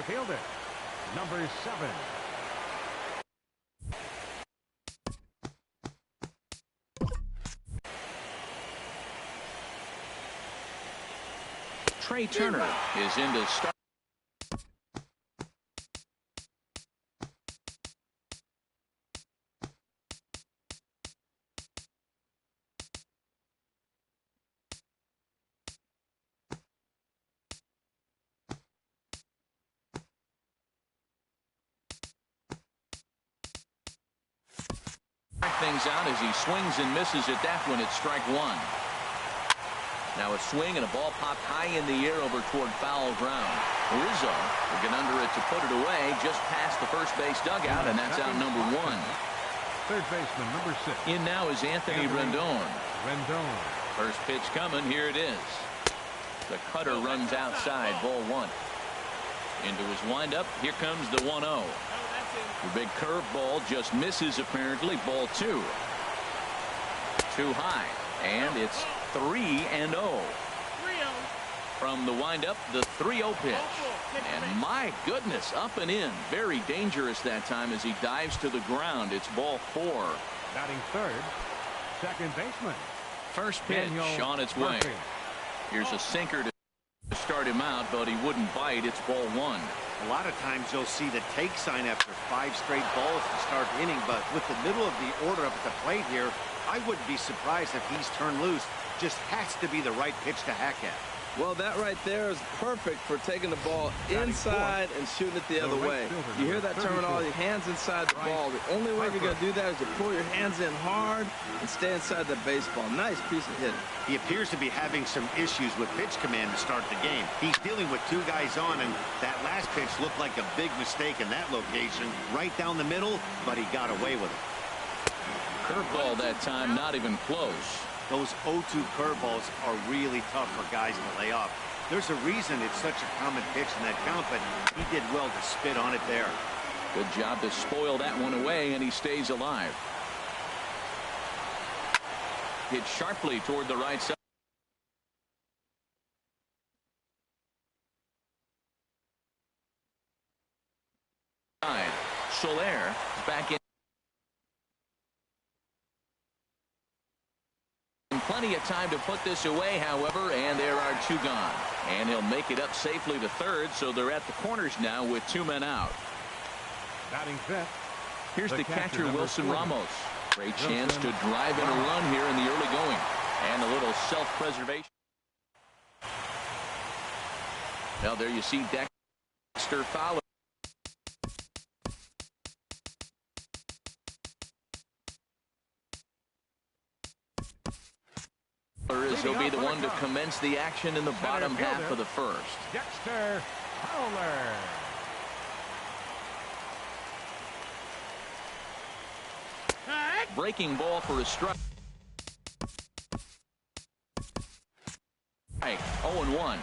fielder, number 7. Trey Turner is in to start. Things out as he swings and misses at that one. It's strike 1. Now a swing and a ball popped high in the air over toward foul ground. Rizzo will get under it to put it away just past the first base dugout, and that's out number 1. Third baseman, number 6. In now is Anthony Rendon. First pitch coming. Here it is. The cutter runs outside. Ball 1. Into his windup. Here comes the 1-0. The big curveball just misses apparently. Ball 2. Too high. And it's 3-0. From the windup, the 3-0 pitch. And my goodness, up and in. Very dangerous that time as he dives to the ground. It's ball 4. Batting third, second baseman. First pitch on its way. Here's a sinker to start him out, but he wouldn't bite. It's ball 1. A lot of times you'll see the take sign after 5 straight balls to start the inning, but with the middle of the order up at the plate here, I wouldn't be surprised if he's turned loose. Just has to be the right pitch to hack at. Well, that right there is perfect for taking the ball inside and shooting it the other way. You hear that terminology, hands inside the ball. The only way you're going to do that is to pull your hands in hard and stay inside the baseball. Nice piece of hitting. He appears to be having some issues with pitch command to start the game. He's dealing with 2 guys on, and that last pitch looked like a big mistake in that location. Right down the middle, but he got away with it. Curveball that time, not even close. Those 0-2 curveballs are really tough for guys to lay off. There's a reason it's such a common pitch in that count, but he did well to spit on it there. Good job to spoil that one away, and he stays alive. Hit sharply toward the right side. Soler back in. Plenty of time to put this away, however, and there are 2 gone. And he'll make it up safely to third, so they're at the corners now with 2 men out. Batting fifth. Here's the catcher, Wilson Ramos. Great chance to drive in a run here in the early going. And a little self-preservation. Now there you see Dexter Fowler. He'll be the one to commence the action in the bottom half of the first. Dexter Fowler. Breaking ball for a strike. 0-1.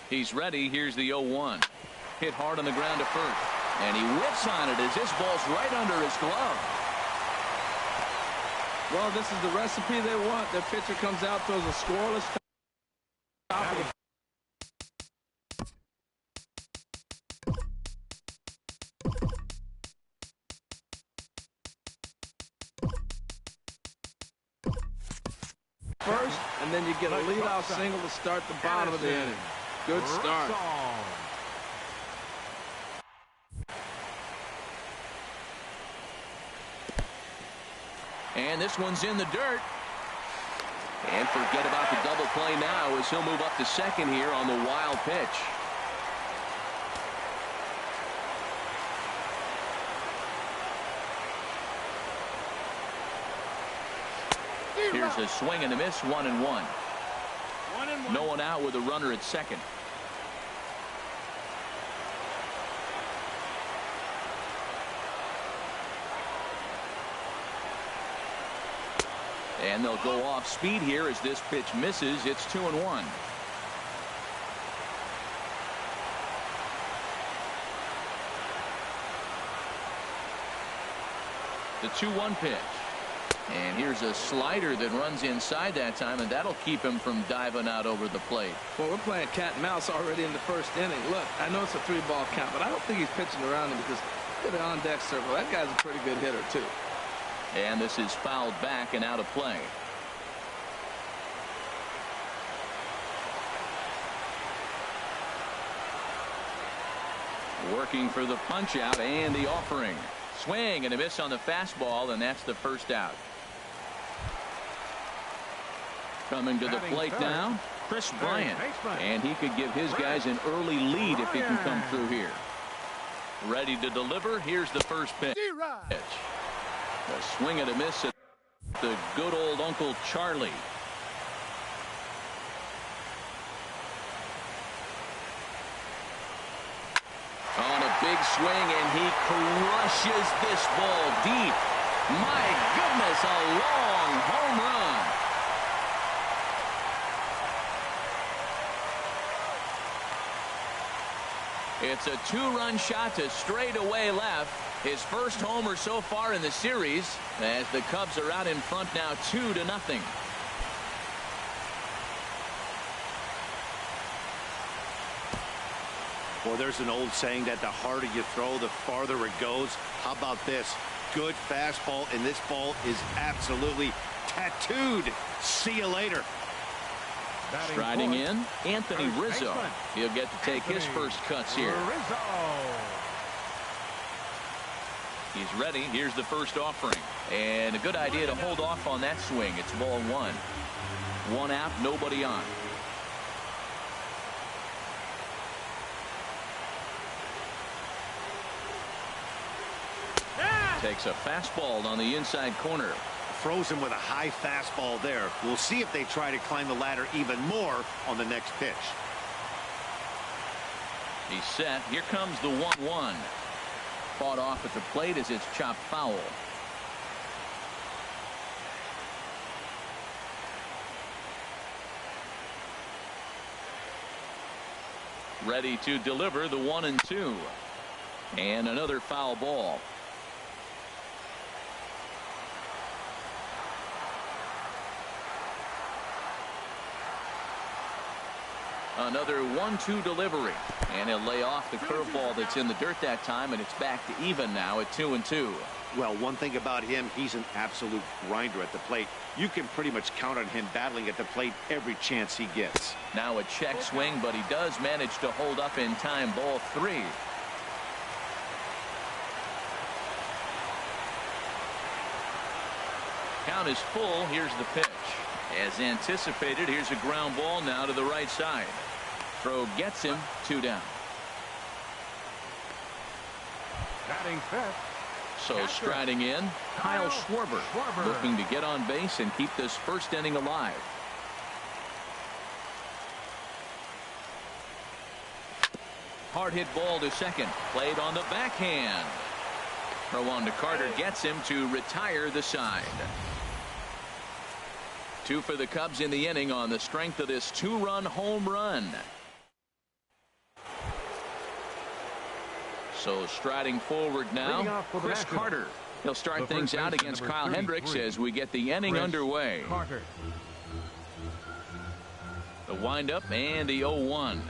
He's ready. Here's the 0-1. Hit hard on the ground to first. And he whips on it as this ball's right under his glove. Well, this is the recipe they want. Their pitcher comes out, throws a scoreless top of the first, and then you get a leadoff single to start the bottom of the inning. Good start. And this one's in the dirt. And forget about the double play now as he'll move up to second here on the wild pitch. Here's a swing and a miss, 1-1. No one out with a runner at second. And they'll go off speed here as this pitch misses. It's 2-1. The 2-1 pitch. And here's a slider that runs inside that time, and that'll keep him from diving out over the plate. Well, we're playing cat and mouse already in the first inning. Look, I know it's a 3-ball count, but I don't think he's pitching around him because look at the on-deck circle. That guy's a pretty good hitter, too. And this is fouled back and out of play. Working for the punch out and the offering. Swing and a miss on the fastball, and that's the first out. Coming to the plate now, Chris Bryant. And he could give his guys an early lead if he can come through here. Ready to deliver. Here's the first pitch. A swing and a miss at the good old Uncle Charlie. On a big swing, and he crushes this ball deep. My goodness, a long home run. It's a 2-run shot to straightaway left. His first homer so far in the series, as the Cubs are out in front now 2-0. Well, there's an old saying that the harder you throw, the farther it goes. How about this? Good fastball, and this ball is absolutely tattooed. See you later. Striding in, Anthony Rizzo. He'll get to take his first cuts here. He's ready. Here's the first offering. And a good idea to hold off on that swing. It's ball 1. 1 out, nobody on. Takes a fastball on the inside corner. Throws him with a high fastball there. We'll see if they try to climb the ladder even more on the next pitch. He's set. Here comes the 1-1. Fought off at the plate as it's chopped foul. Ready to deliver the 1-2. And another foul ball. Another 1-2 delivery, and he'll lay off the curveball that's in the dirt that time, and it's back to even now at 2-2. Well, one thing about him, he's an absolute grinder at the plate. You can pretty much count on him battling at the plate every chance he gets. Now a check swing, but he does manage to hold up in time. Ball 3. Count is full. Here's the pitch. As anticipated, here's a ground ball now to the right side. Throw gets him. 2 down. Batting fifth. So striding in, Kyle Schwarber, looking to get on base and keep this first inning alive. Hard hit ball to second. Played on the backhand. Throw on to Carter gets him to retire the side. 2 for the Cubs in the inning on the strength of this 2-run home run. So striding forward now, Chris Carter. He'll start things out against Kyle Hendricks as we get the inning underway. The windup and the 0-1.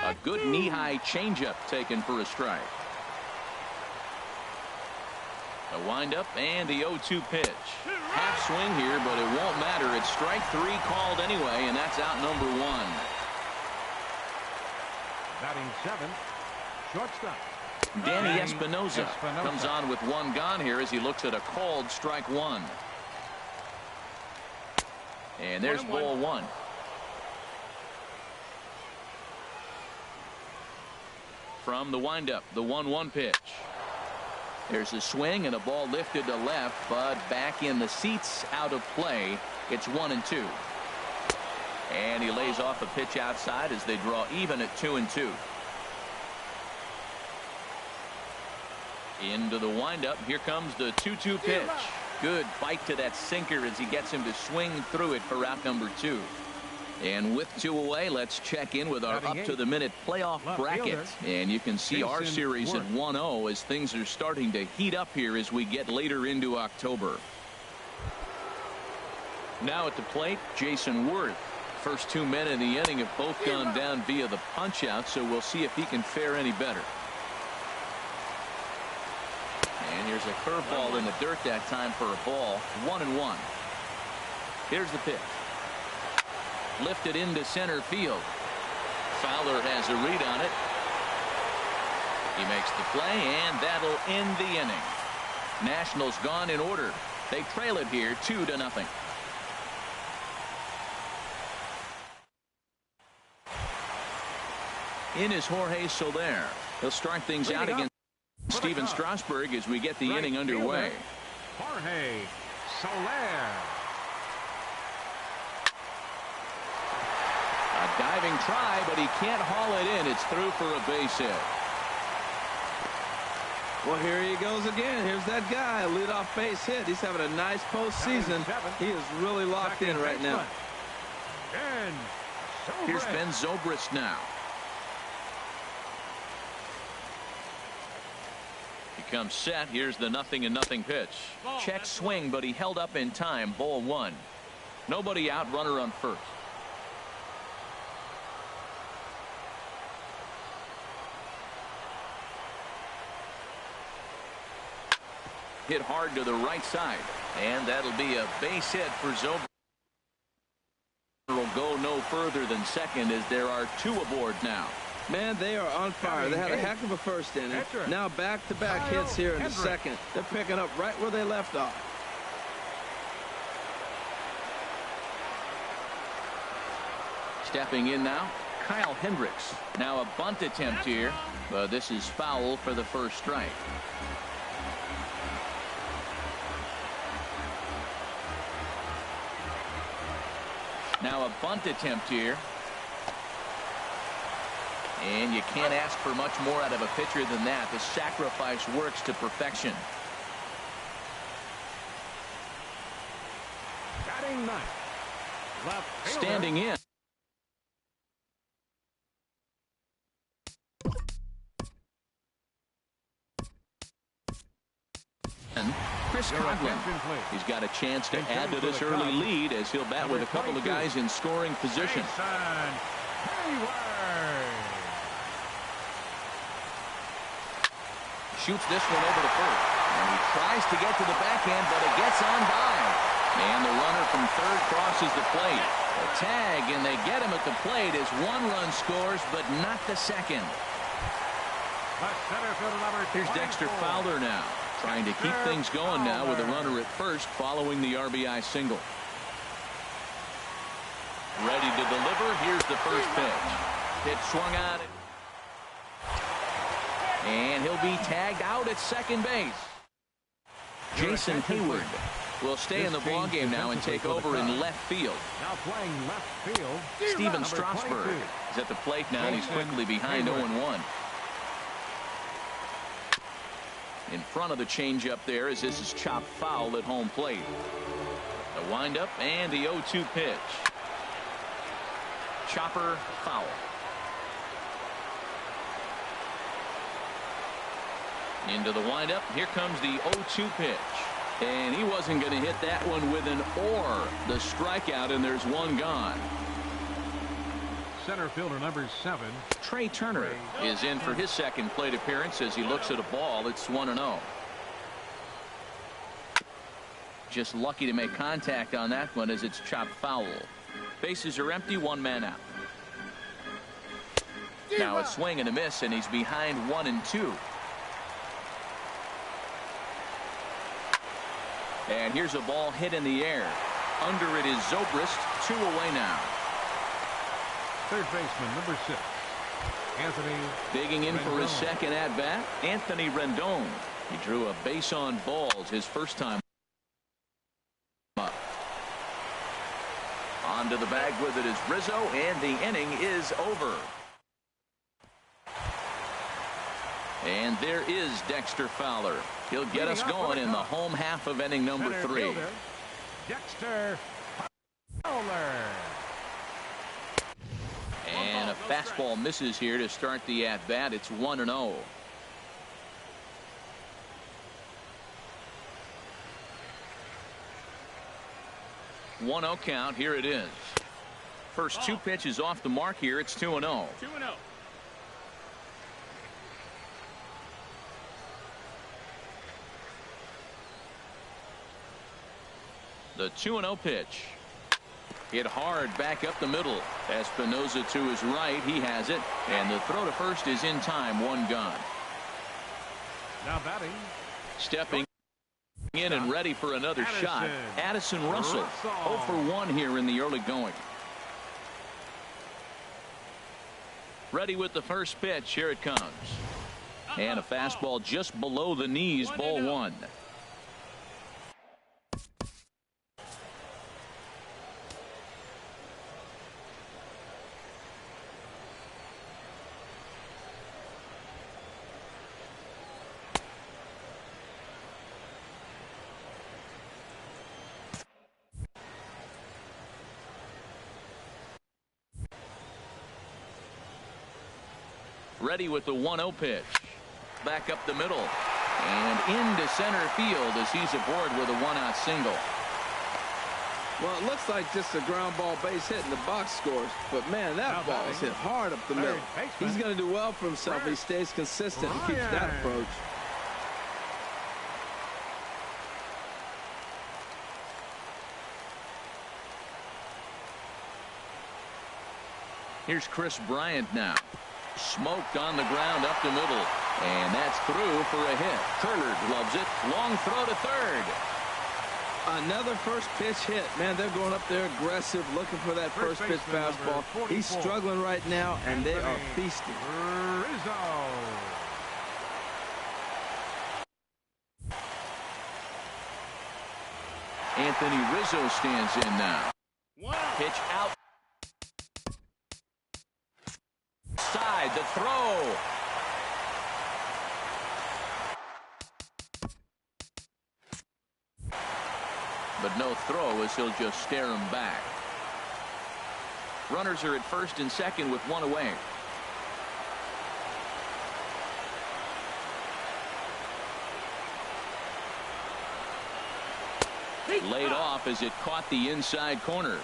A good knee-high changeup taken for a strike. The windup and the 0-2 pitch. Half swing here, but it won't matter. It's strike 3 called anyway, and that's out number 1. Batting 7, shortstop. Danny Espinosa comes on with 1 gone here as he looks at a called strike 1. And there's ball 1. From the windup, the 1-1 pitch. There's a swing and a ball lifted to left, but back in the seats, out of play. It's 1-2. And he lays off a pitch outside as they draw even at 2-2. Into the windup. Here comes the 2-2 pitch. Good bite to that sinker as he gets him to swing through it for out number 2. And with 2 away, let's check in with our up-to-the-minute playoff bracket. And you can see our series at 1-0 as things are starting to heat up here as we get later into October. Now at the plate, Jason Worth. First 2 men in the inning have both gone down via the punch out, so we'll see if he can fare any better. And here's a curveball in the dirt that time for a ball. 1-1. Here's the pitch. Lifted into center field. Fowler has a read on it. He makes the play, and that'll end the inning. Nationals gone in order. They trail it here 2-0. In is Jorge Soler. He'll start things out against Steven Strasburg as we get the inning underway. Jorge Soler. A diving try, but he can't haul it in. It's through for a base hit. Well, here he goes again. Here's that guy, leadoff base hit. He's having a nice postseason. He is really locked in right now. Here's Ben Zobrist now. He comes set. Here's the 0-0 pitch. Check swing, but he held up in time. Ball 1. Nobody out. Runner on first. Hit hard to the right side, and that'll be a base hit for Zobrist. Will go no further than second as there are 2 aboard now. Man, they are on fire. They had a heck of a first inning. Now back-to-back hits here in the second. They're picking up right where they left off. Stepping in now, Kyle Hendricks. Now a bunt attempt here, but this is foul for the first strike. Now a bunt attempt here. And you can't ask for much more out of a pitcher than that. The sacrifice works to perfection. Batting ninth. Left fielder. Standing in. Chris Coughlin. He's got a chance to add to this early lead as he'll bat with a couple of guys in scoring position. Shoots this one over to first. And he tries to get to the backhand, but it gets on by. And the runner from third crosses the plate. A tag, and they get him at the plate as 1 run scores, but not the second. Here's Dexter Fowler now, trying to keep things going now with a runner at first following the RBI single. Ready to deliver. Here's the first pitch. Pitch swung out. And he'll be tagged out at second base. Jason Hayward will stay in the ballgame now and take over in left field. Now playing left field, Steven Strasburg is at the plate now, and he's quickly behind 0-1. In front of the changeup there as this is chopped foul at home plate. The windup and the 0-2 pitch. Chopper foul. Into the windup. Here comes the 0-2 pitch. And he wasn't going to hit that one with an or. The strikeout, and there's 1 gone. Center fielder number 7. Trey Turner is in for his second plate appearance as he looks at a ball. It's 1-0. Just lucky to make contact on that one as it's chopped foul. Bases are empty. 1 man out. Now a swing and a miss, and he's behind 1-2. And here's a ball hit in the air. Under it is Zobrist. 2 away now. Third baseman number 6. Anthony digging in for his second at bat. Anthony Rendon. He drew a base on balls his first time up. Onto the bag with it is Rizzo, and the inning is over. And there is Dexter Fowler. He'll get us going in the home half of inning number 3. Dexter Fowler. And a fastball misses here to start the at bat. It's 1-0. 1-0 count. Here it is. First two pitches off the mark here. It's 2-0. 2-0. The 2-0 pitch. Hit hard back up the middle. Espinosa to his right. He has it. And the throw to first is in time. One gone. Now batting. Stepping in and ready for another shot. Addison Russell. 0 for 1 here in the early going. Ready with the first pitch. Here it comes. And a fastball just below the knees. Ball 1. Ready with the 1-0 pitch. Back up the middle. And into center field as he's aboard with a 1-out single. Well, it looks like just a ground ball base hit in the box scores. But, man, that ball is hit hard up the middle. He's going to do well for himself. He stays consistent and keeps that approach. Here's Chris Bryant now. Smoked on the ground up the middle. And that's through for a hit. Turner gloves it. Long throw to third. Another first pitch hit. Man, they're going up there aggressive, looking for that first pitch fastball. He's struggling right now, and they are feasting. Anthony Rizzo stands in now. Pitch out. Side, the throw. But no throw as he'll just stare him back. Runners are at first and second with one away. Laid off as it caught the inside corner.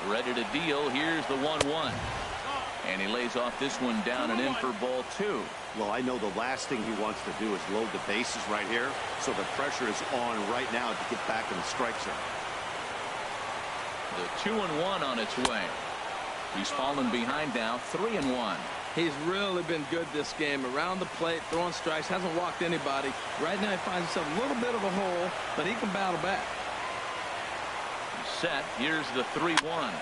Ready to deal. Here's the 1-1. And he lays off this one down and in for ball 2. Well, I know the last thing he wants to do is load the bases right here. So the pressure is on right now to get back in the strike zone. The 2-1 on its way. He's fallen behind now, 3-1. He's really been good this game. Around the plate, throwing strikes, hasn't walked anybody. Right now he finds himself a little bit of a hole, but he can battle back. Set. Here's the 3-1.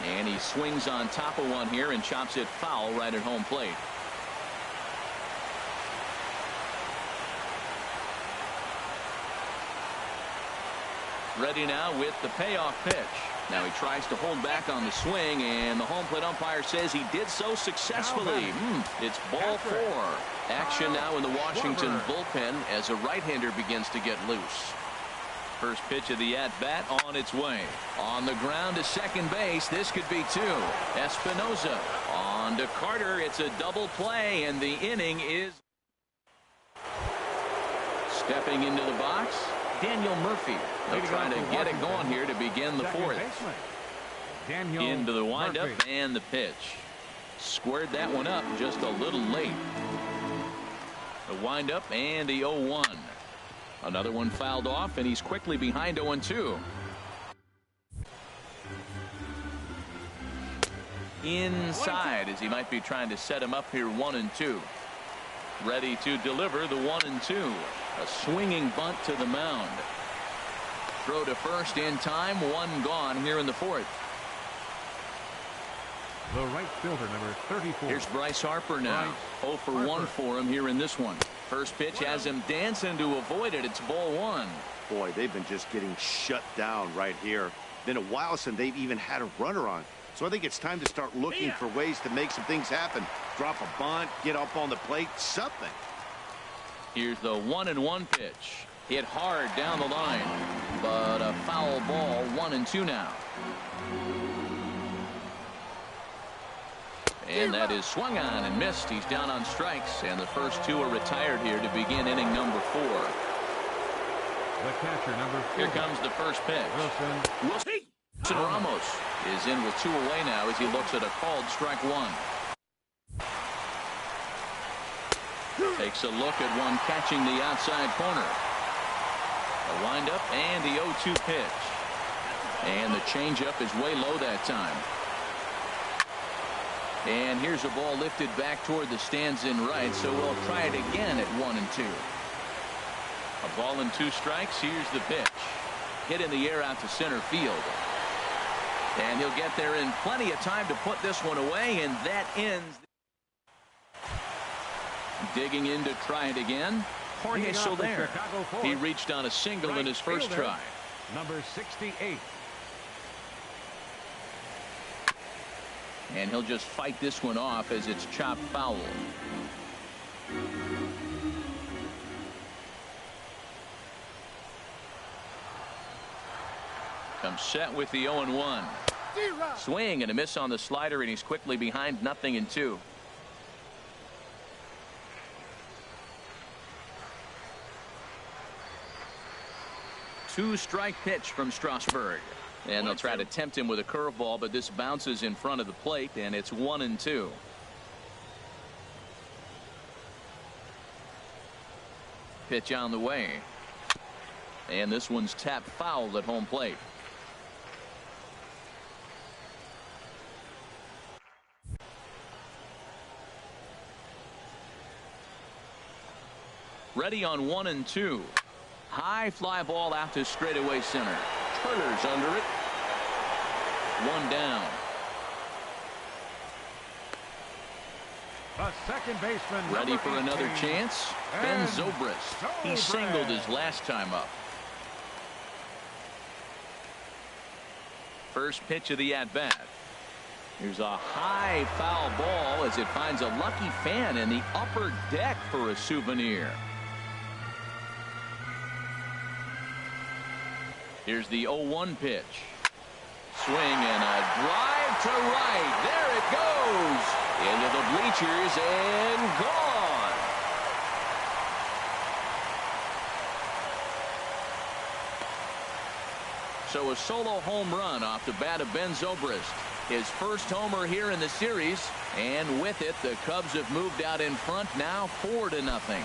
And he swings on top of one here and chops it foul right at home plate. Ready now with the payoff pitch. Now he tries to hold back on the swing, and the home plate umpire says he did so successfully. It's ball 4. Action now in the Washington bullpen as a right-hander begins to get loose. First pitch of the at-bat on its way. On the ground to second base. This could be 2. Espinosa on to Carter. It's a double play, and the inning is... Stepping into the box, Daniel Murphy. They'll try to get it going here to begin the 4th. Into the windup and the pitch. Squared that one up just a little late. The windup and the 0-1. Another one fouled off, and he's quickly behind 0-2. Inside as he might be trying to set him up here 1-2. Ready to deliver the 1-2. A swinging bunt to the mound. Throw to first in time. One gone here in the 4th. The right fielder, number 34. Here's Bryce Harper now. 0 for 1 for him here in this one. First pitch has him dancing to avoid it. It's ball 1. Boy, they've been just getting shut down right here. Been a while since they've even had a runner on. So I think it's time to start looking for ways to make some things happen. Drop a bunt, get up on the plate, something. Here's the 1-1 pitch. Hit hard down the line, but a foul ball. 1-2 now. And that is swung on and missed. He's down on strikes, and the first two are retired here to begin inning number 4. The catcher, number 4. Here comes the first pitch. Wilson. Ramos is in with 2 away now as he looks at a called strike 1. Takes a look at one catching the outside corner. A windup and the 0-2 pitch. And the changeup is way low that time. And here's a ball lifted back toward the stands in right, so we'll try it again at 1-2. A ball and 2 strikes. Here's the pitch. Hit in the air out to center field. And he'll get there in plenty of time to put this one away, and that ends. Digging in to try it again. Jorge Soler. He reached on a single in his first try. Number 68. And he'll just fight this one off as it's chopped foul. Comes set with the 0-1. Swing and a miss on the slider, and he's quickly behind 0-2. Two-strike pitch from Strasburg. And they'll try to tempt him with a curveball, but this bounces in front of the plate, and it's 1-2. Pitch on the way. And this one's tapped foul at home plate. Ready on 1-2. High fly ball out to straightaway center. Turner's under it. 1 down. The second baseman. Ready for another chance. Ben Zobrist. He singled his last time up. First pitch of the at-bat. Here's a high foul ball as it finds a lucky fan in the upper deck for a souvenir. Here's the 0-1 pitch. Swing and a drive to right. There it goes. Into the bleachers and gone. So a solo home run off the bat of Ben Zobrist. His first homer here in the series. And with it, the Cubs have moved out in front now 4-0.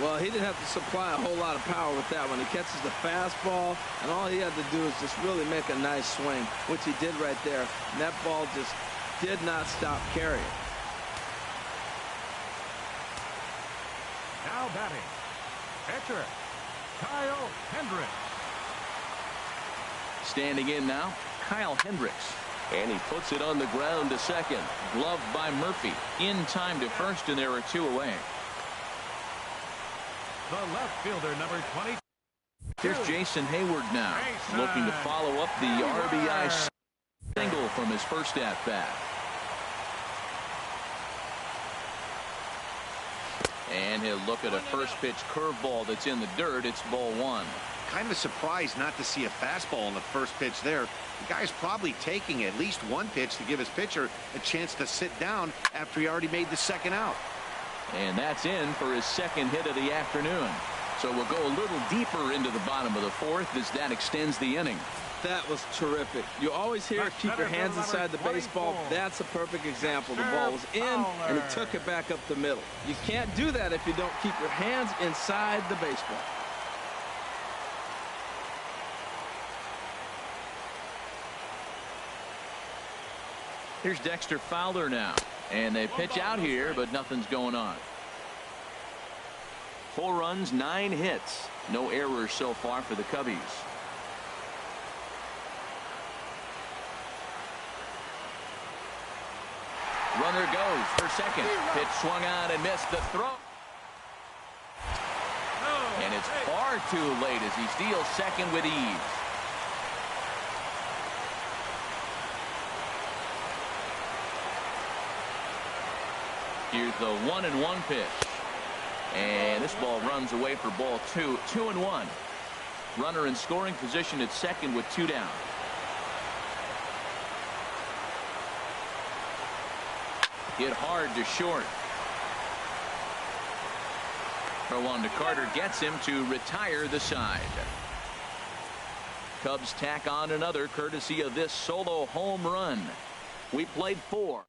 Well, he didn't have to supply a whole lot of power with that one. He catches the fastball, and all he had to do is just really make a nice swing, which he did right there. And that ball just did not stop carrying. Now batting. Pitcher, Kyle Hendricks. Standing in now, Kyle Hendricks. And he puts it on the ground to second. Gloved by Murphy. In time to first, and there are 2 away. The left fielder, number 20. Here's Jason Hayward now, looking to follow up the RBI single from his first at-bat. And he'll look at a first pitch curveball that's in the dirt. It's ball 1. Kind of surprised not to see a fastball on the first pitch there. The guy's probably taking at least one pitch to give his pitcher a chance to sit down after he already made the second out. And that's in for his second hit of the afternoon. So we'll go a little deeper into the bottom of the 4th as that extends the inning. That was terrific. You always hear keep your hands inside the baseball. That's a perfect example. The ball was in, and he took it back up the middle. You can't do that if you don't keep your hands inside the baseball. Here's Dexter Fowler now. And they pitch out here, but nothing's going on. 4 runs, 9 hits. No errors so far for the Cubbies. Runner goes for second. Pitch swung on and missed the throw. And it's far too late as he steals second with ease. Here's the 1-1 pitch. And this ball runs away for ball 2. 2-1. Runner in scoring position at second with 2 down. Hit hard to short. Throw on to Carter gets him to retire the side. Cubs tack on another courtesy of this solo home run. We played 4.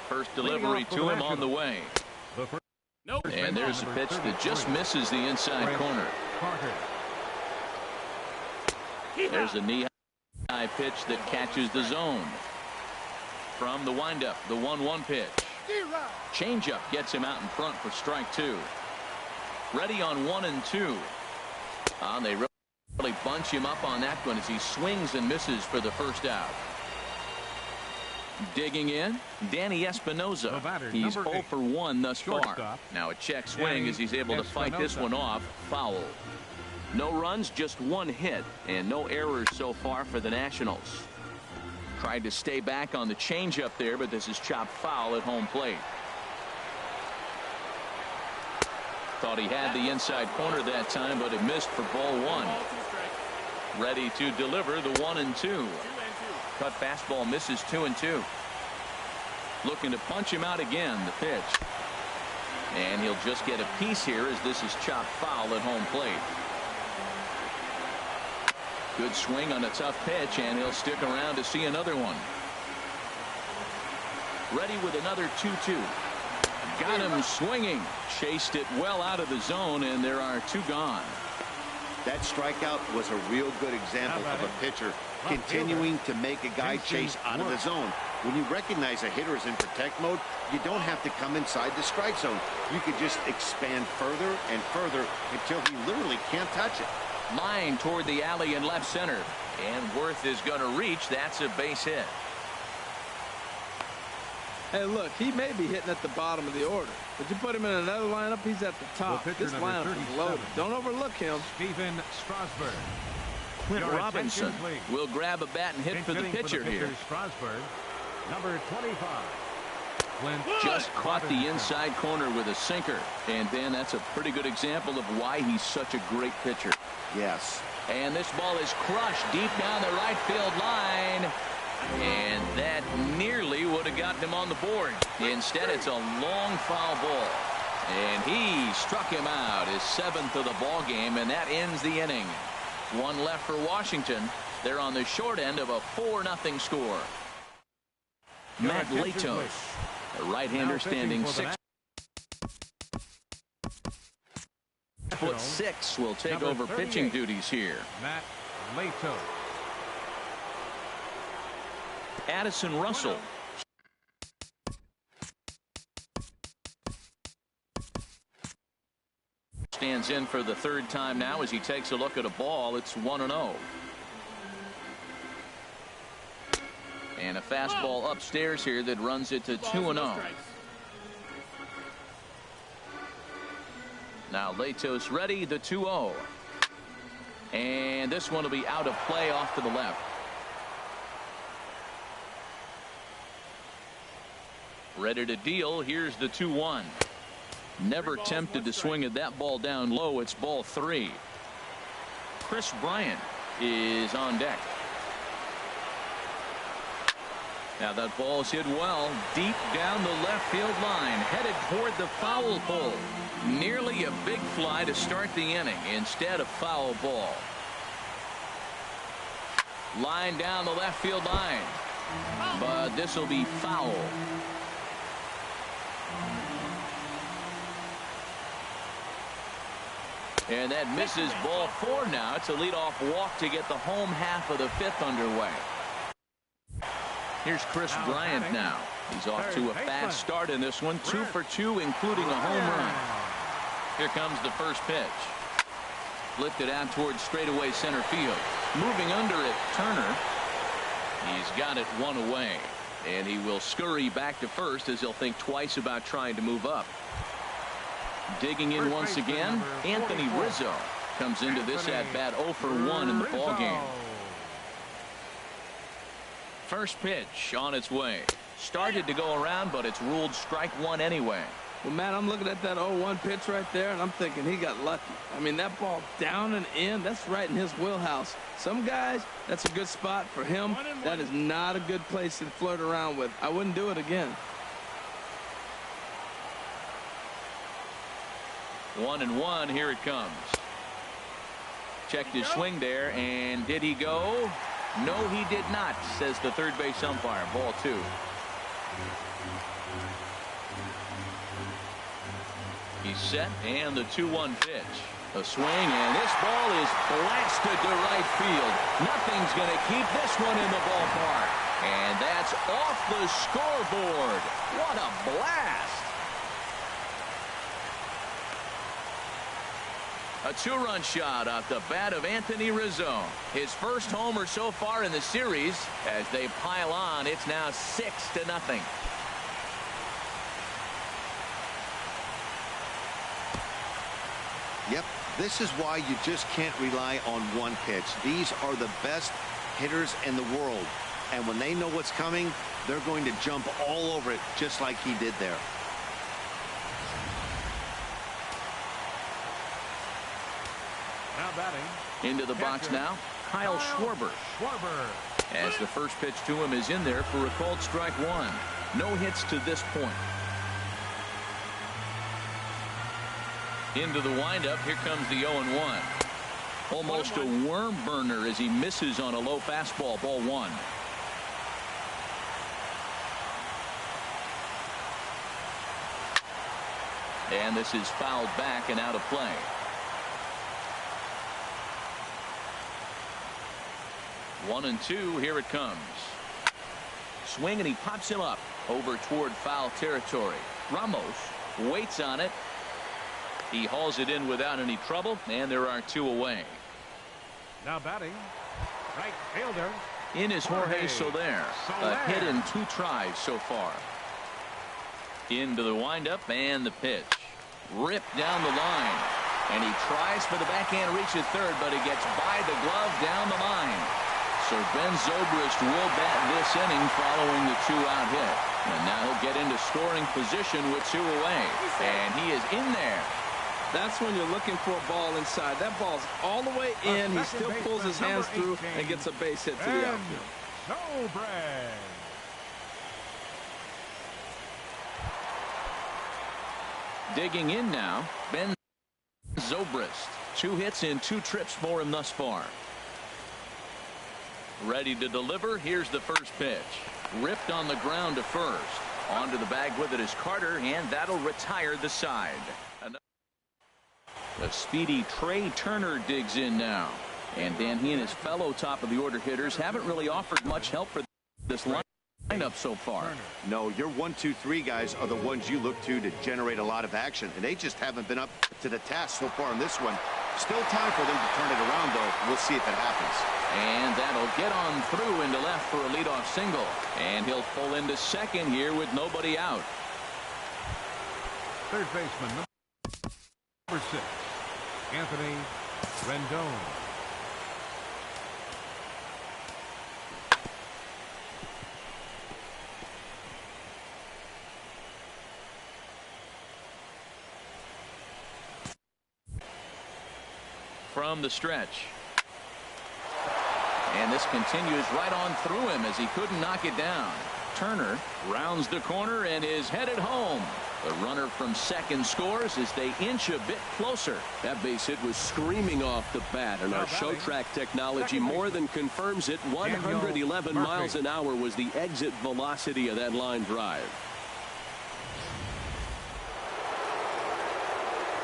First delivery to him on the way. And there's a pitch that just misses the inside corner. There's a knee-high pitch that catches the zone. From the windup, the 1-1 pitch. Changeup gets him out in front for strike 2. Ready on 1 and 2. They really bunch him up on that one as he swings and misses for the first out. Digging in, Danny Espinoza. He's 0 for 1 thus far. Now a check swing as he's able to fight this one off. Foul. No runs, just 1 hit, and no errors so far for the Nationals. Tried to stay back on the changeup there, but this is chopped foul at home plate. Thought he had the inside corner that time, but it missed for ball 1. Ready to deliver the 1 and 2. Cut fastball misses 2 and 2. Looking to punch him out again. The pitch. And he'll just get a piece here as this is chopped foul at home plate. Good swing on a tough pitch, and he'll stick around to see another one. Ready with another 2-2. Got him swinging. Chased it well out of the zone, and there are 2 gone. That strikeout was a real good example of a pitcher continuing to make a guy chase out of the zone. When you recognize a hitter is in protect mode, you don't have to come inside the strike zone. You could just expand further and further until he literally can't touch it. Line toward the alley in left center. And Worth is going to reach. That's a base hit. Hey, look, he may be hitting at the bottom of the order, but you put him in another lineup, he's at the top. This lineup is loaded. Don't overlook him. Stephen Strasburg. Clint Robinson will grab a bat and hit for the pitcher here. Strasburg, number 25. Clint just caught the inside corner with a sinker. And, Ben, that's a pretty good example of why he's such a great pitcher. Yes. And this ball is crushed deep down the right field line. And that nearly would have gotten him on the board. Instead, it's a long foul ball. And he struck him out, his 7th of the ball game, and that ends the inning. 1 left for Washington. They're on the short end of a 4-0 score. Matt Latos, a right-hander standing 6'6", will take over pitching duties here. Matt Latos. Addison Russell. Stands in for the 3rd time now as he takes a look at a ball. It's 1-0. And a fastball upstairs here that runs it to 2-0. Now Latos ready, the 2-0. And this one will be out of play off to the left. Ready to deal. Here's the 2-1. Never tempted to swing at that ball down low. It's ball 3. Chris Bryant is on deck. Now that ball is hit well deep down the left field line, headed toward the foul pole. Nearly a big fly to start the inning. Instead, a foul ball. Line down the left field line. But this will be foul. And that misses ball 4 now. It's a leadoff walk to get the home half of the 5th underway. Here's Chris Bryant now. He's off to a fast start in this one. 2 for 2, including a home run. Here comes the first pitch. Lifted out towards straightaway center field. Moving under it, Turner. He's got it 1 away. And he will scurry back to first as he'll think twice about trying to move up. Digging in once again, Anthony Rizzo comes into this at-bat 0 for 1 in the ballgame. First pitch on its way. Started to go around, but it's ruled strike 1 anyway. Well, Matt, I'm looking at that 0-1 pitch right there, and I'm thinking he got lucky. I mean, that ball down and in, that's right in his wheelhouse. Some guys, that's a good spot. For him, that is not a good place to flirt around with. I wouldn't do it again. 1-1, here it comes. Checked his swing there, and did he go? No, he did not, says the third base umpire. Ball 2. He's set, and the 2-1 pitch. A swing, and this ball is blasted to right field. Nothing's going to keep this one in the ballpark. And that's off the scoreboard. What a blast. A 2-run shot off the bat of Anthony Rizzo. His first homer so far in the series. As they pile on, it's now 6-0. Yep, this is why you just can't rely on one pitch. These are the best hitters in the world. And when they know what's coming, they're going to jump all over it just like he did there. Now batting. Into the box now, Kyle Schwarber. As the first pitch to him is in there for a called strike 1. No hits to this point. Into the windup. Here comes the 0-1. Almost a worm burner as he misses on a low fastball. Ball 1. And this is fouled back and out of play. 1-2. Here it comes. Swing, and he pops him up over toward foul territory. Ramos waits on it. He hauls it in without any trouble, and there are 2 away. Now batting, right fielder. In is Jorge Soler. A hit in 2 tries so far. Into the windup and the pitch. Ripped down the line. And he tries for the backhand reach at third, but he gets by the glove down the line. So Ben Zobrist will bat this inning following the 2-out hit. And now he'll get into scoring position with 2 away. And he is in there. That's when you're looking for a ball inside. That ball's all the way in. He still pulls his hands through and gets a base hit to the outfield. Digging in now, Ben Zobrist. 2 hits in 2 trips for him thus far. Ready to deliver. Here's the first pitch. Ripped on the ground to first. Onto the bag with it is Carter, and that'll retire the side. The speedy Trey Turner digs in now. And Dan, he and his fellow top of the order hitters haven't really offered much help for this lineup so far. No, your 1, 2, 3 guys are the ones you look to generate a lot of action, and they just haven't been up to the task so far in this one. Still time for them to turn it around, though. We'll see if it happens. And that'll get on through into left for a leadoff single. And he'll pull into second here with nobody out. Third baseman, number 6, Anthony Rendon. From the stretch. And this continues right on through him as he couldn't knock it down. Turner rounds the corner and is headed home. The runner from second scores as they inch a bit closer. That base hit was screaming off the bat, and our show track technology more than confirms it. 111 miles an hour was the exit velocity of that line drive.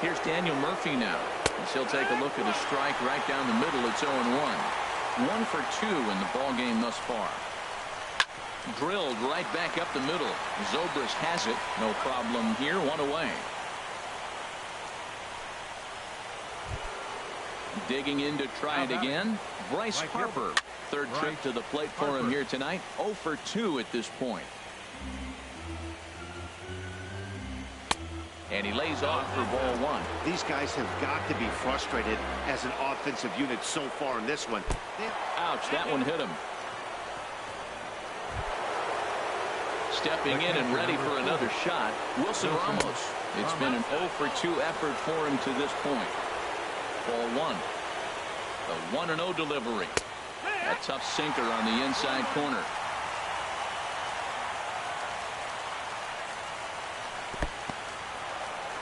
Here's Daniel Murphy now. As he'll take a look at a strike right down the middle. It's 0-1. 1 for 2 in the ball game thus far. Drilled right back up the middle. Zobrist has it. No problem here. 1 away. Digging in to try it again. Bryce Harper. Third trip to the plate for him here tonight. 0 for 2 at this point. And he lays off for ball 1. These guys have got to be frustrated as an offensive unit so far in this one. Ouch, that one hit him. stepping in and ready for another shot, Wilson Ramos. It's been an 0 for 2 effort for him to this point. Ball 1. The 1-0 delivery. A tough sinker on the inside corner.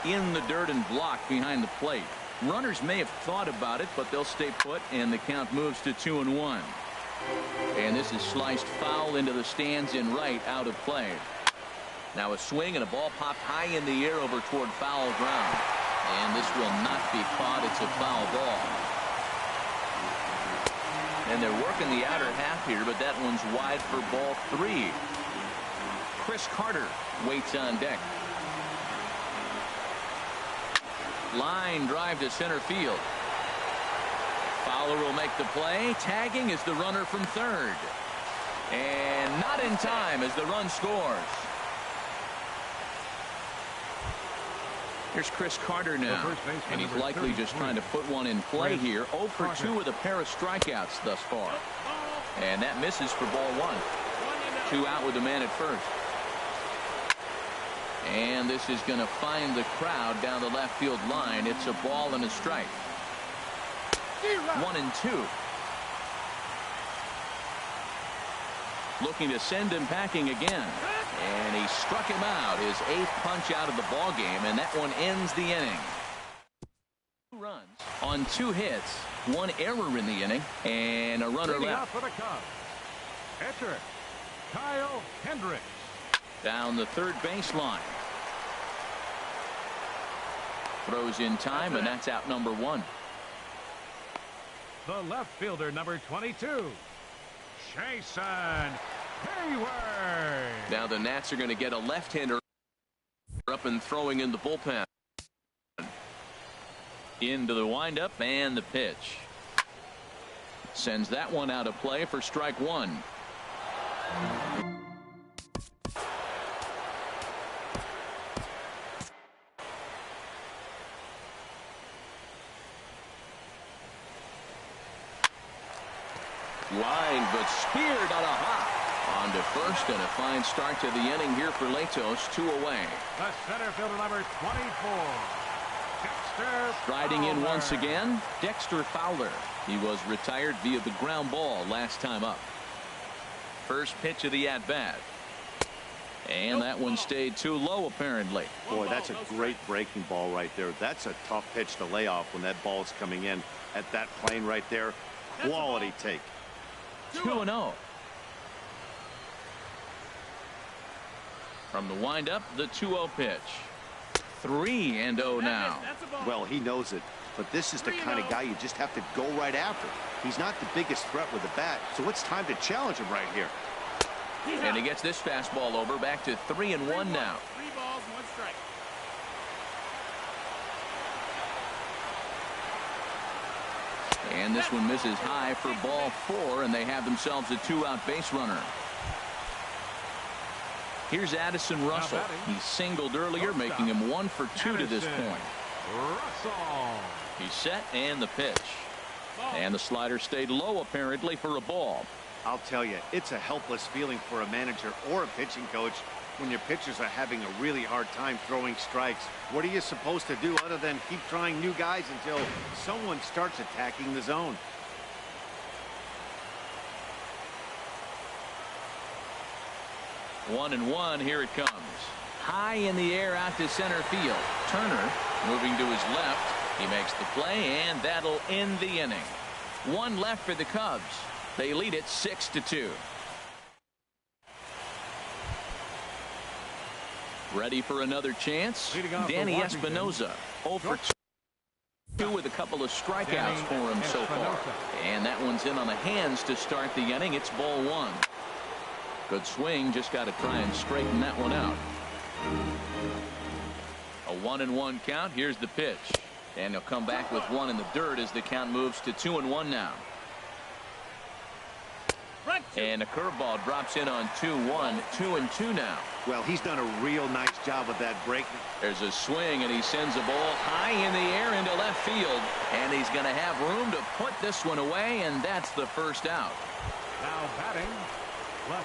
In the dirt and blocked behind the plate. Runners may have thought about it, but they'll stay put, and the count moves to 2-1. And this is sliced foul into the stands in right, out of play. Now a swing and a ball popped high in the air over toward foul ground. And this will not be caught. It's a foul ball. And they're working the outer half here, but that one's wide for ball 3. Chris Carter waits on deck. Line drive to center field. Fowler will make the play. Tagging is the runner from third. And not in time as the run scores. Here's Chris Carter now. And he's likely just trying to put one in play here. 0 for 2 with a pair of strikeouts thus far. And that misses for ball 1. 2 out with the man at first. And this is going to find the crowd down the left field line. It's a ball and a strike. 1-2. Looking to send him packing again. And he struck him out. His 8th punch out of the ball game, and that one ends the inning. 2 runs on 2 hits, 1 error in the inning, and a runner left. For the Cubs. Pitcher Kyle Hendricks. Down the third baseline. Throws in time, and that's out number 1. The left fielder, number 22, Jason Hayward. Now the Nats are going to get a left-hander up and throwing in the bullpen. Into the windup and the pitch. Sends that one out of play for strike 1. Line, but speared on a hop. On to first, and a fine start to the inning here for Latos. 2 away. The center fielder, number 24, Dexter Riding in Fowler. once again, Dexter Fowler. He was retired via the ground ball last time up. First pitch of the at-bat. And that one stayed too low, apparently. Boy, that's a great breaking ball right there. That's a tough pitch to lay off when that ball's coming in at that plane right there. Quality take. 2-0. From the windup, the 2-0 pitch. 3-0 now. Well, he knows it, but this is the kind of guy you just have to go right after. He's not the biggest threat with the bat, so it's time to challenge him right here. And he gets this fastball over, back to 3-1 now. 3 balls, 1 strike. And this one misses high for ball 4, and they have themselves a 2-out base runner. Here's Addison Russell. He singled earlier, making him 1 for 2 to this point. Russell. He's set, and the pitch. And the slider stayed low, apparently, for a ball. I'll tell you, it's a helpless feeling for a manager or a pitching coach when your pitchers are having a really hard time throwing strikes. What are you supposed to do other than keep trying new guys until someone starts attacking the zone? One and one, here it comes. High in the air out to center field. Turner moving to his left. He makes the play, and that'll end the inning. 1 left for the Cubs. They lead it 6-2. Ready for another chance? Danny Espinosa. 0 for 2 with a couple of strikeouts for him so far. And that one's in on the hands to start the inning. It's ball 1. Good swing. Just got to try and straighten that one out. A 1-1 count. Here's the pitch. And he'll come back with 1 in the dirt as the count moves to 2-1 now. And a curveball drops in on 2-1. 2-2 now. Well, he's done a real nice job with that break. There's a swing, and he sends a ball high in the air into left field. And he's going to have room to put this one away, and that's the first out. Now batting,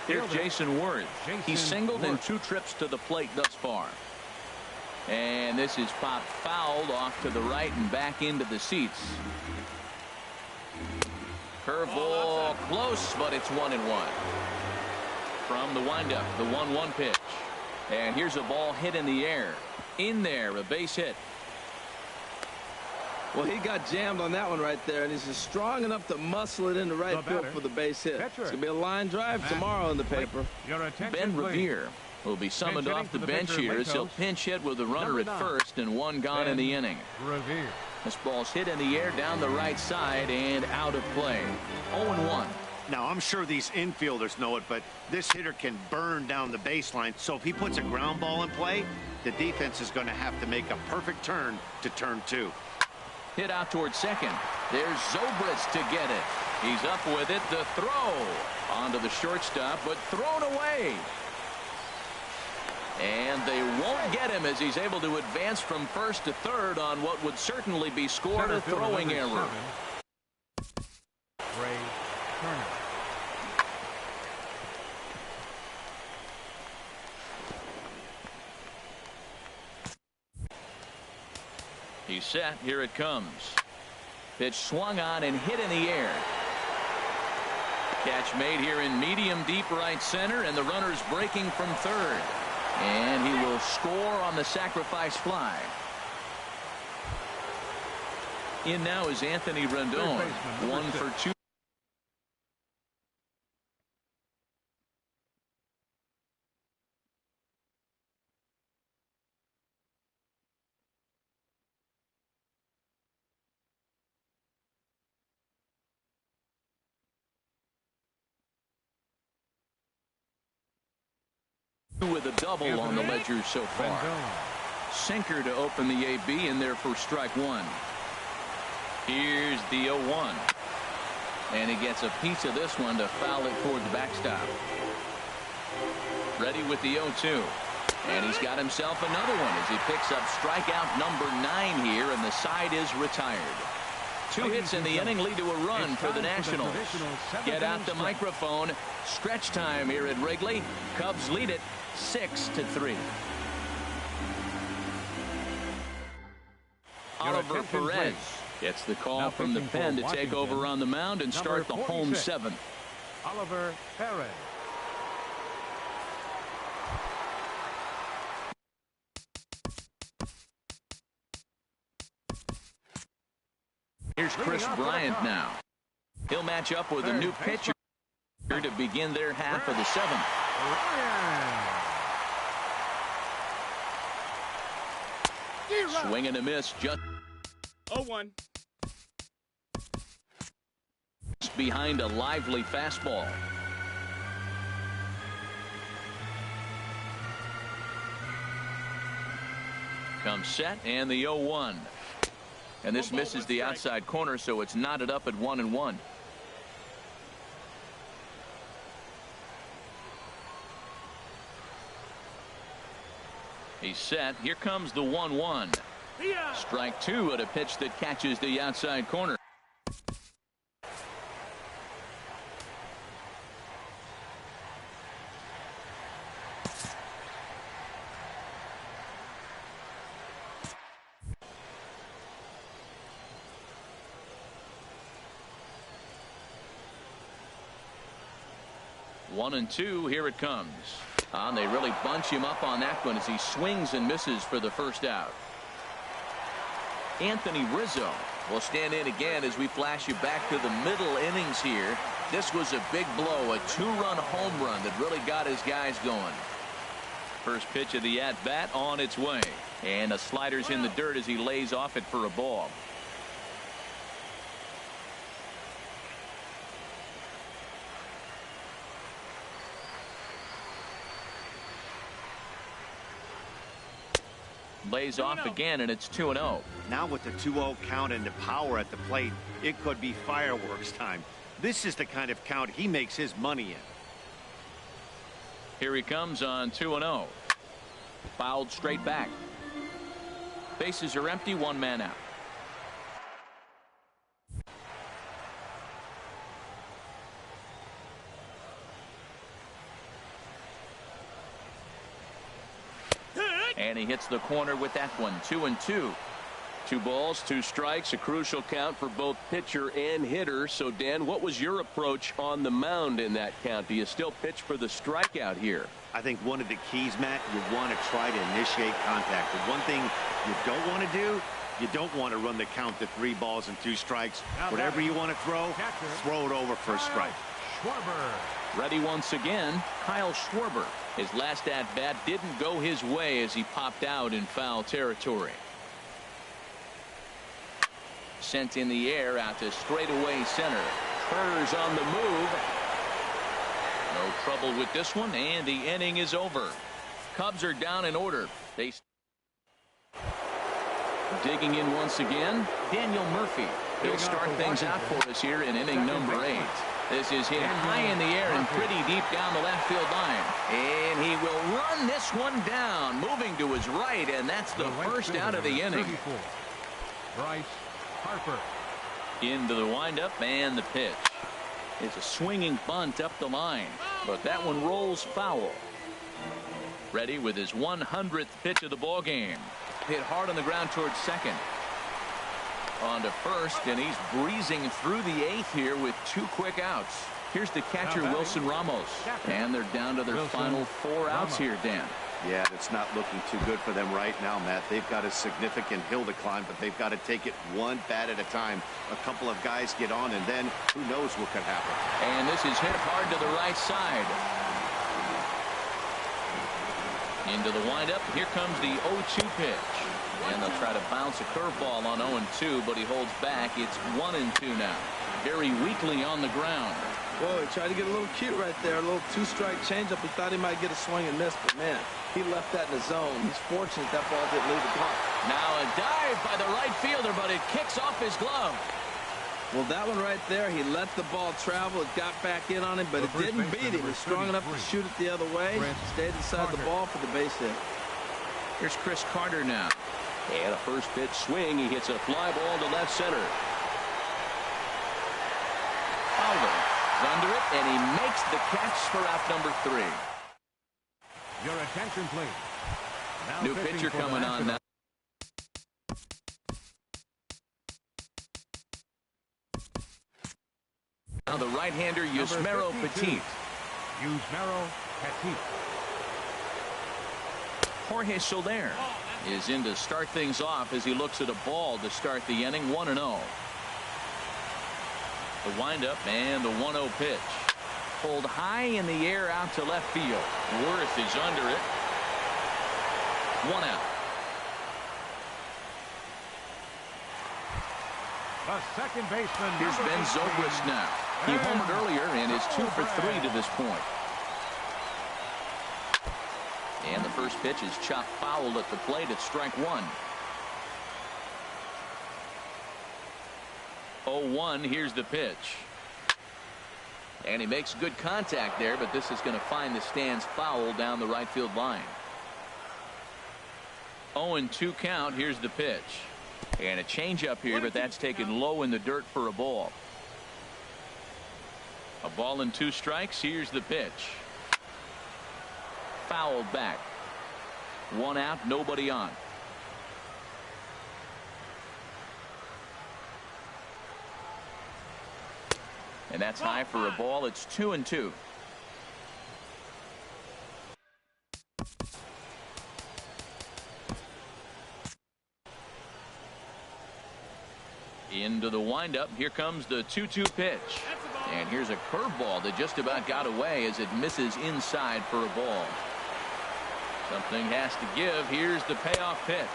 Here's Jason Worth. He singled in 2 trips to the plate thus far. And this is popped fouled off to the right and back into the seats. Curveball close, but it's 1-1. From the windup, the 1-1 pitch. And here's a ball hit in the air. In there, a base hit. Well, he got jammed on that one right there, and he's just strong enough to muscle it into right field for the base hit. It's going to be a line drive tomorrow in the paper. Ben Revere will be summoned off the bench here as he'll pinch hit with a runner at first and 1 gone in the inning. This ball's hit in the air down the right side and out of play. 0-1. Now, I'm sure these infielders know it, but this hitter can burn down the baseline. So if he puts a ground ball in play, the defense is going to have to make a perfect turn to turn 2. Hit out towards second. There's Zobrist to get it. He's up with it. The throw onto the shortstop, but thrown away. And they won't get him as he's able to advance from first to third on what would certainly be scored a throwing error. Ray Turner. He's set. Here it comes. Pitch swung on and hit in the air. Catch made here in medium deep right center, and the runner's breaking from third. And he will score on the sacrifice fly. In now is Anthony Rendon. 1 for 2. With a double on the ledger so far. Sinker to open the AB in there for strike 1. Here's the 0-1. And he gets a piece of this one to foul it toward the backstop. Ready with the 0-2. And he's got himself another one as he picks up strikeout number 9 here, and the side is retired. 2 hits in the inning lead to a run for the Nationals. Get out the microphone. Stretch time here at Wrigley. Cubs lead it 6-3. Oliver Perez gets the call from the pen to take over on the mound and start the home 7th. Oliver Perez. Here's Chris Bryant now. He'll match up with a new pitcher to begin their half of the 7th. Swing and a miss. Just 0-1. behind a lively fastball. Comes set and the 0-1. And this misses the outside corner, so it's knotted up at 1-1. He's set. Here comes the 1-1. Strike 2 at a pitch that catches the outside corner. One and two. Here it comes. And they really bunch him up on that one as he swings and misses for the first out. Anthony Rizzo will stand in again as we flash you back to the middle innings here. This was a big blow, a 2-run home run that really got his guys going. First pitch of the at-bat on its way. And a slider's in the dirt as he lays off it for a ball. Lays off again, and it's 2-0. Now with the 2-0 count and the power at the plate, it could be fireworks time. This is the kind of count he makes his money in. Here he comes on 2-0. Fouled straight back. Bases are empty, 1 man out. And he hits the corner with that one. 2-2. 2 balls, 2 strikes, a crucial count for both pitcher and hitter. So, Dan, what was your approach on the mound in that count? Do you still pitch for the strikeout here? I think one of the keys, Matt, you want to try to initiate contact. The one thing you don't want to do, you don't want to run the count to 3 balls and 2 strikes. Whatever you want to throw it over for a strike. Schwarber. Ready once again, Kyle Schwarber. His last at-bat didn't go his way as he popped out in foul territory. Sent in the air out to straightaway center. Kerr's on the move. No trouble with this one, and the inning is over. Cubs are down in order. They digging in once again, Daniel Murphy. He'll start things out for us here in inning number 8. This is hit high in the air and pretty deep down the left field line. And he will run this one down, moving to his right, and that's the first out of the inning. Bryce Harper. Into the windup and the pitch. It's a swinging bunt up the line, but that one rolls foul. Ready with his 100th pitch of the ball game. Hit hard on the ground towards second. On to first, and he's breezing through the 8th here with 2 quick outs. Here's the catcher, Wilson Ramos, and they're down to their final 4 outs here, Dan. Yeah, it's not looking too good for them right now, Matt. They've got a significant hill to climb, but they've got to take it one bat at a time. A couple of guys get on, and then who knows what could happen. And this is hit hard to the right side. Into the windup. Here comes the 0-2 pitch. And they'll try to bounce a curveball on 0-2, but he holds back. It's 1-2 now. Very weakly on the ground. Whoa, he tried to get a little cute right there. A little 2-strike changeup. He thought he might get a swing and miss, but man, he left that in the zone. He's fortunate that ball didn't leave the park. Now a dive by the right fielder, but it kicks off his glove. Well, that one right there, he let the ball travel. It got back in on him, but it didn't beat him. He's strong enough to shoot it the other way. Stayed inside the ball for the base hit. Here's Chris Carter now. And a first pitch swing. He hits a fly ball to left center. Fowler is under it, and he makes the catch for out number 3. Your attention, please. Now new pitcher coming on now. Now the right-hander, Yusmeiro Petit. Yusmeiro Petit. Jorge Soler is in to start things off as he looks at a ball to start the inning. 1-0. The windup and the 1-0 pitch. Pulled high in the air out to left field. Worth is under it. 1 out. The second baseman. Here's Ben Zobrist now. He homered earlier and is 2 for 3 to this point. And the first pitch is chopped foul at the plate at strike 1. 0-1. Here's the pitch. And he makes good contact there, but this is going to find the stands foul down the right field line. 0-2 count. Here's the pitch. And a changeup here, but that's taken low in the dirt for a ball. A ball and 2 strikes. Here's the pitch. Fouled back. 1 out, nobody on. And that's high for a ball. It's 2-2. Into the windup. Here comes the 2-2 pitch. And here's a curveball that just about got away as it misses inside for a ball. Something has to give. Here's the payoff pitch.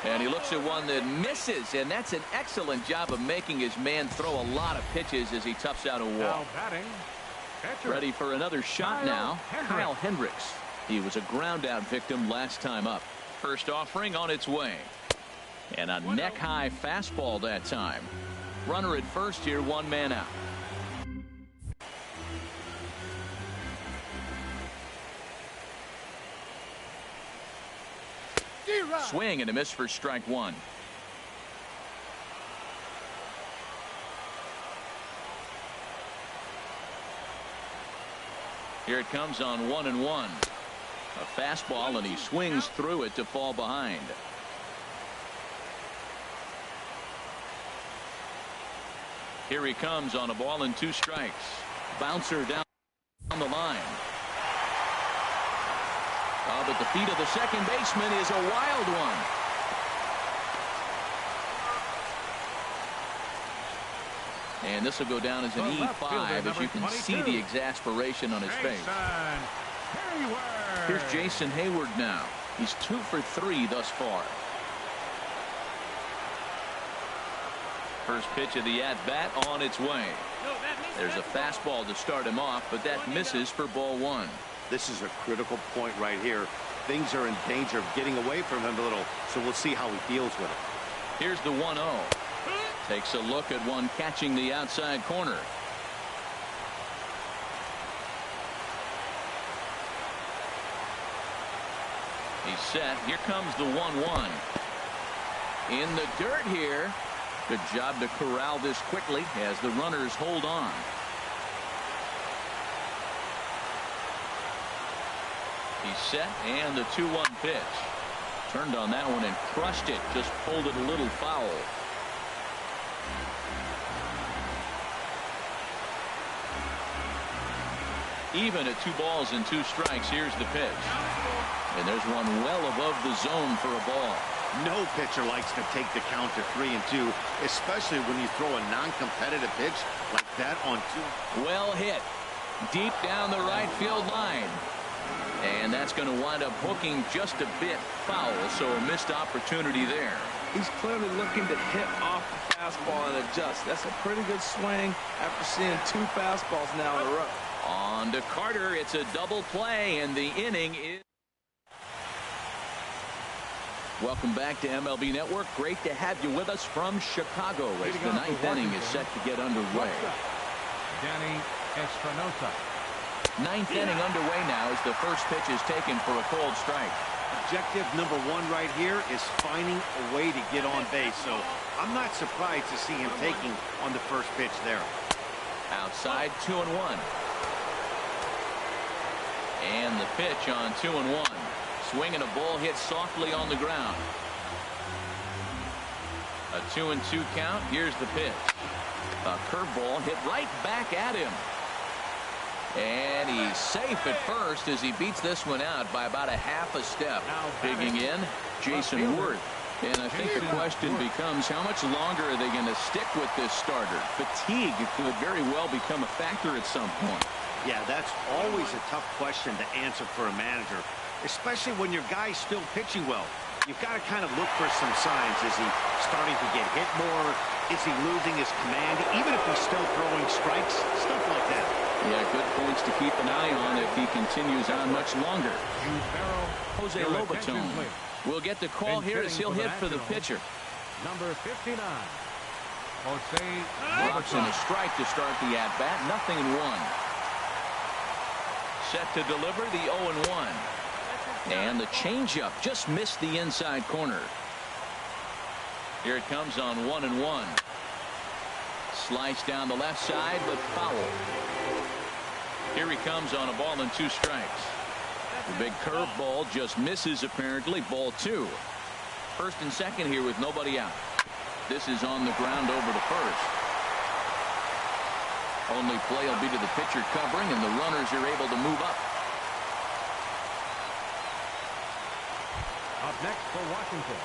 And he looks at one that misses, and that's an excellent job of making his man throw a lot of pitches as he toughs out a wall. Now batting, catcher. Ready for another shot now. Kyle Hendricks. He was a ground out victim last time up. First offering on its way. And a neck high fastball that time. Runner at first here, 1 man out. Swing and a miss for strike 1. Here it comes on 1-1. A fastball, and he swings through it to fall behind. Here he comes on a ball and 2 strikes. Bouncer down the line. Oh, but the feet of the second baseman is a wild one. And this will go down as an E5 as you can see the exasperation on his face. Here's Jason Hayward now. He's 2 for 3 thus far. First pitch of the at-bat on its way. There's a fastball to start him off, but that misses for ball 1. This is a critical point right here. Things are in danger of getting away from him a little, so we'll see how he deals with it. Here's the 1-0. Takes a look at one catching the outside corner. He's set. Here comes the 1-1. In the dirt here. Good job to corral this quickly as the runners hold on. He's set, and the 2-1 pitch. Turned on that one and crushed it. Just pulled it a little foul. Even at 2 balls and 2 strikes. Here's the pitch. And there's one well above the zone for a ball. No pitcher likes to take the count to 3-2, especially when you throw a non-competitive pitch like that on 2. Well hit. Deep down the right field line. And that's going to wind up hooking just a bit foul, so a missed opportunity there. He's clearly looking to hit off the fastball and adjust. That's a pretty good swing after seeing 2 fastballs now in a row. On to Carter. It's a double play, and the inning is... Welcome back to MLB Network. Great to have you with us from Chicago as the 9th inning is set to get underway. Danny Espinosa. 9th inning underway now as the first pitch is taken for a cold strike. Objective number 1 right here is finding a way to get on base, so I'm not surprised to see him taking on the first pitch there. Outside, 2-1. And the pitch on 2-1. Swing and a ball hit softly on the ground. A 2-2 count. Here's the pitch. A curveball hit right back at him. And he's safe at first as he beats this one out by about a half a step. Digging in, Jason Worth. And I think the question becomes, how much longer are they going to stick with this starter? Fatigue could very well become a factor at some point. Yeah, that's always a tough question to answer for a manager, especially when your guy's still pitching well. You've got to kind of look for some signs. Is he starting to get hit more? Is he losing his command? Even if he's still throwing strikes, stuff like that. Yeah, good points to keep an eye on if he continues on much longer. Jose Lobaton will get the call here as he'll hit for the pitcher. Number 59. Jose Drops in a strike to start the at-bat. 0-1. Set to deliver the 0-1. And the changeup just missed the inside corner. Here it comes on 1-1. Slice down the left side, but foul. Here he comes on a ball and 2 strikes. The big curveball just misses apparently. Ball 2. First and second here with nobody out. This is on the ground over to first. Only play will be to the pitcher covering, and the runners are able to move up. Up next for Washington.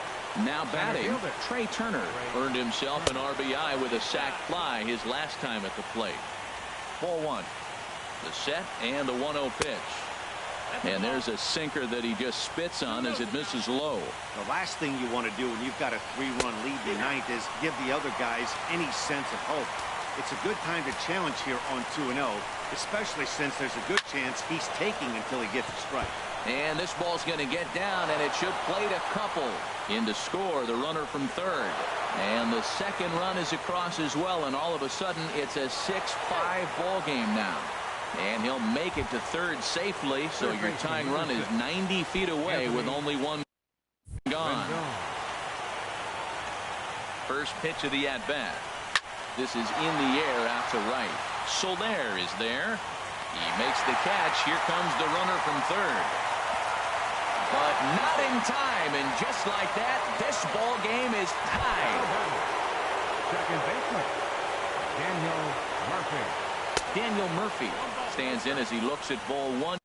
Now batting, Trey Turner earned himself an RBI with a sac fly his last time at the plate. Ball 1. The set and the 1-0 pitch. And there's a sinker that he just spits on as it misses low. The last thing you want to do when you've got a 3-run lead in the 9th is give the other guys any sense of hope. It's a good time to challenge here on 2-0, especially since there's a good chance he's taking until he gets a strike. And this ball's going to get down, and it should plate a couple. In to score, the runner from third. And the second run is across as well, and all of a sudden it's a 6-5 ball game now. And he'll make it to third safely, so your tying run is 90 feet away with only one gone. First pitch of the at-bat. This is in the air out to right. Soler is there. He makes the catch. Here comes the runner from third. but not in time. And just like that, this ball game is tied. Second baseman, Daniel Murphy stands in as he looks at ball one.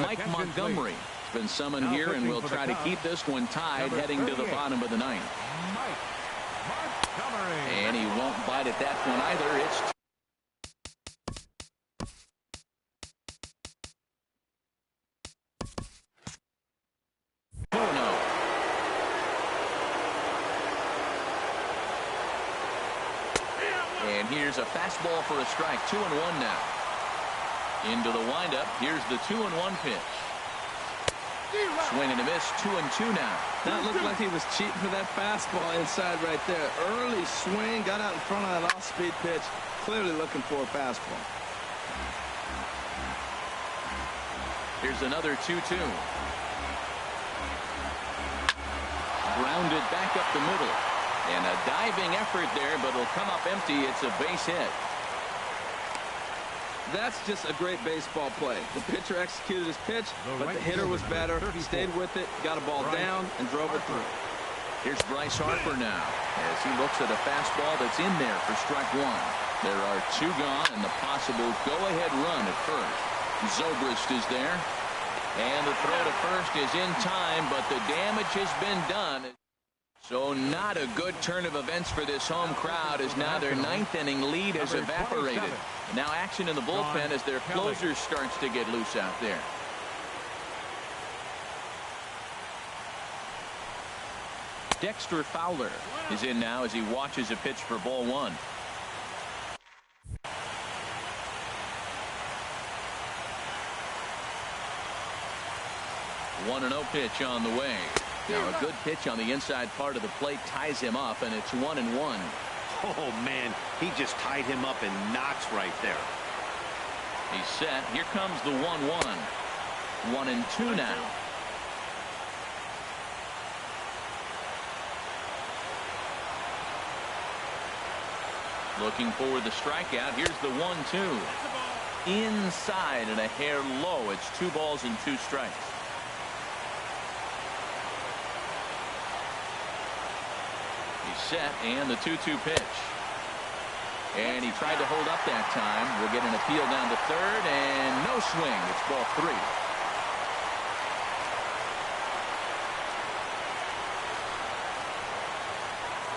Mike Montgomery has been summoned here and will try to keep this one tied heading to the bottom of the ninth. And he won't bite at that one either. It's 2-0. And here's a fastball for a strike. 2-1 now. Into the windup. Here's the 2-1 pitch. Swing and a miss. 2-2 now. That looked like he was cheating for that fastball inside right there. Early swing, got out in front of that off-speed pitch. Clearly looking for a fastball. Here's another 2-2. Grounded back up the middle. And a diving effort there, but it'll come up empty. It's a base hit. That's just a great baseball play. The pitcher executed his pitch, but the hitter was better. He stayed with it, got a ball down, and drove it through. Here's Bryce Harper now as he looks at a fastball that's in there for strike one. There are two gone and the possible go-ahead run at first. Zobrist is there. And the throw to first is in time, but the damage has been done. So not a good turn of events for this home crowd as now their ninth inning lead has evaporated. Now action in the bullpen as their closer starts to get loose out there. Dexter Fowler is in now as he watches a pitch for ball one. One 1-0 pitch on the way. Now a good pitch on the inside part of the plate ties him up, and it's 1-1. Oh, man, he just tied him up in knots right there. He's set. Here comes the 1-1. 1-2 now. Looking for the strikeout. Here's the 1-2. Inside and a hair low. It's 2 balls and 2 strikes. Set and the 2-2 pitch, and he tried to hold up that time. We'll get an appeal down to third and no swing. It's ball 3.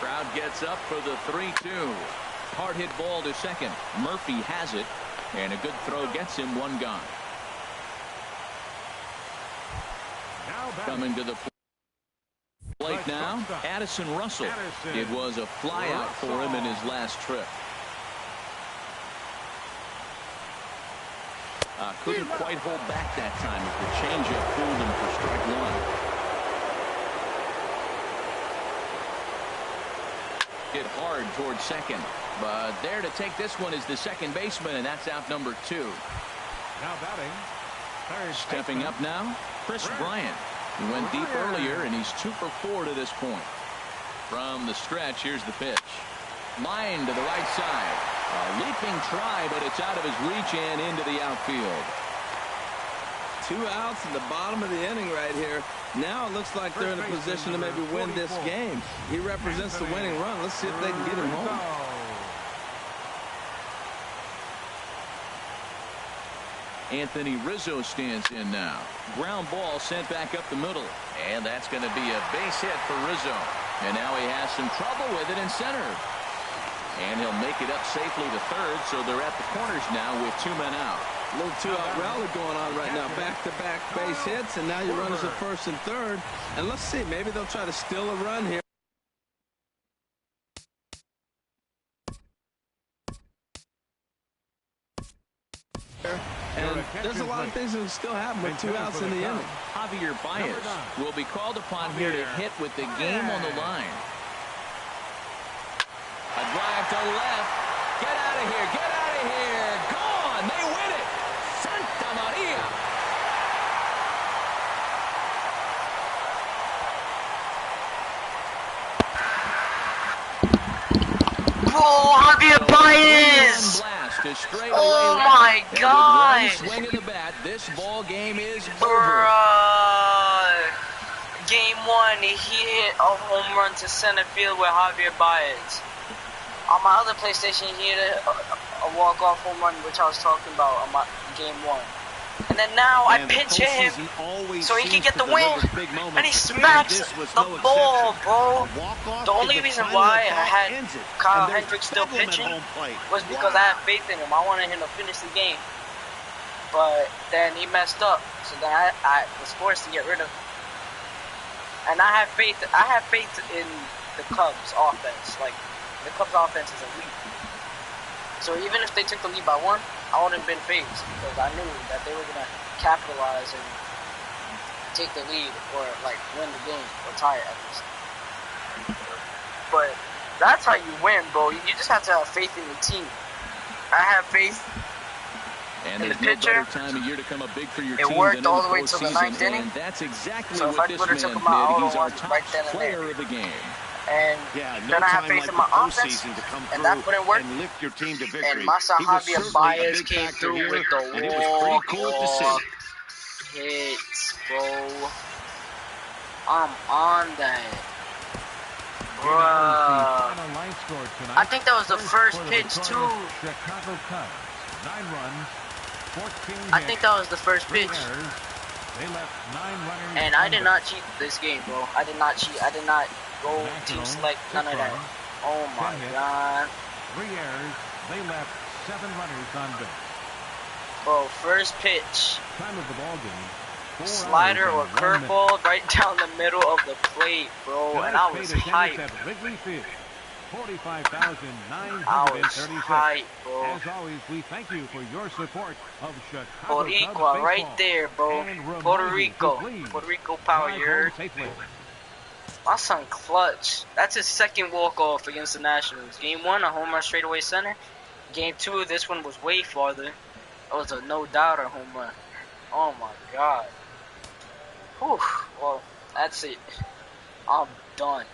Crowd gets up for the 3-2. Hard hit ball to second. Murphy has it, and a good throw gets him 1 gone. Coming to the plate now, Addison Russell. It was a flyout for him in his last trip. Couldn't quite hold back that time as the changeup fooled him for strike 1. Hit hard towards second, but there to take this one is the second baseman, and that's out number 2. Now batting. Stepping up now, Chris Bryant. He went deep earlier, and he's 2 for 4 to this point. From the stretch, here's the pitch. Line to the right side. A leaping try, but it's out of his reach and into the outfield. 2 outs in the bottom of the inning right here. Now it looks like they're in a position to maybe win this game. He represents the winning run. Let's see if they can get him home. Anthony Rizzo stands in now. Ground ball sent back up the middle. And that's going to be a base hit for Rizzo. And now he has some trouble with it in center. And he'll make it up safely to third, so they're at the corners now with 2 men out. A little 2-out rally going on right now. Back-to-back base hits, and now your runners at first and third. And let's see, maybe they'll try to steal a run here. And there's a lot of things that will still happen with 2 outs in the inning. Javier Baez will be called upon here to hit with the game on the line. A drive to left. Get out of here. Get out of here. Gone. They win it. Santa Maria. Oh, Javier Baez. to straight Oh away. my And God! with one swing of the bat, this ball game is over. Bruh. Game 1, he hit a home run to center field with Javier Baez. On my other PlayStation, he hit a walk-off home run, which I was talking about on my game 1. And then now I pinch hit him so he can get the win, and he smacks the ball, bro. The only reason why I had Kyle Hendricks still pitching was because I had faith in him. I wanted him to finish the game, but then he messed up, so then I was forced to get rid of him. And I have faith in the Cubs offense. Like, the Cubs offense is elite. So even if they took the lead by 1, I wouldn't have been phased, because I knew that they were going to capitalize and take the lead, or like win the game, or tie it at least. But that's how you win, bro. You just have to have faith in the team. I have faith and in the there's pitcher. no better time of year to come up big for your It team worked than all in the way to the postseason, 9th inning. and that's exactly So if what I this would've man took him out, did. He's I our would've top right then and player there. of the game. And then I have faith in my offense, and that wouldn't work. And lift your team to victory. And Masa Javier Baez came through with the walk-off hits, bro. I'm on that. Bruh. I think that was the first pitch, too. Chicago Cubs, 9 runs, 14 I think that was the first pitch. They left 9 runners. And I did not cheat this game, bro. I did not cheat. I did not go team select, none of that. Oh my God. 3 errors. They left 7 runners on base. Bro, first pitch. Time of the ball game. 4 Slider or hours and 1 minute. curveball right down the middle of the plate, bro. And I was hyped. At Wrigley Field. I was 45,936. hyped, bro. As always, we thank you for your support of Chicago Boricua Cubs right baseball. there, bro. And remind Puerto you to Rico. please Puerto Rico power, drive you home heard? safely. My son clutch. That's his second walk-off against the Nationals. Game 1, a home run straightaway center. Game 2, this one was way farther. It was a no-doubter home run. Oh my God. Whew. Well, that's it. I'm done.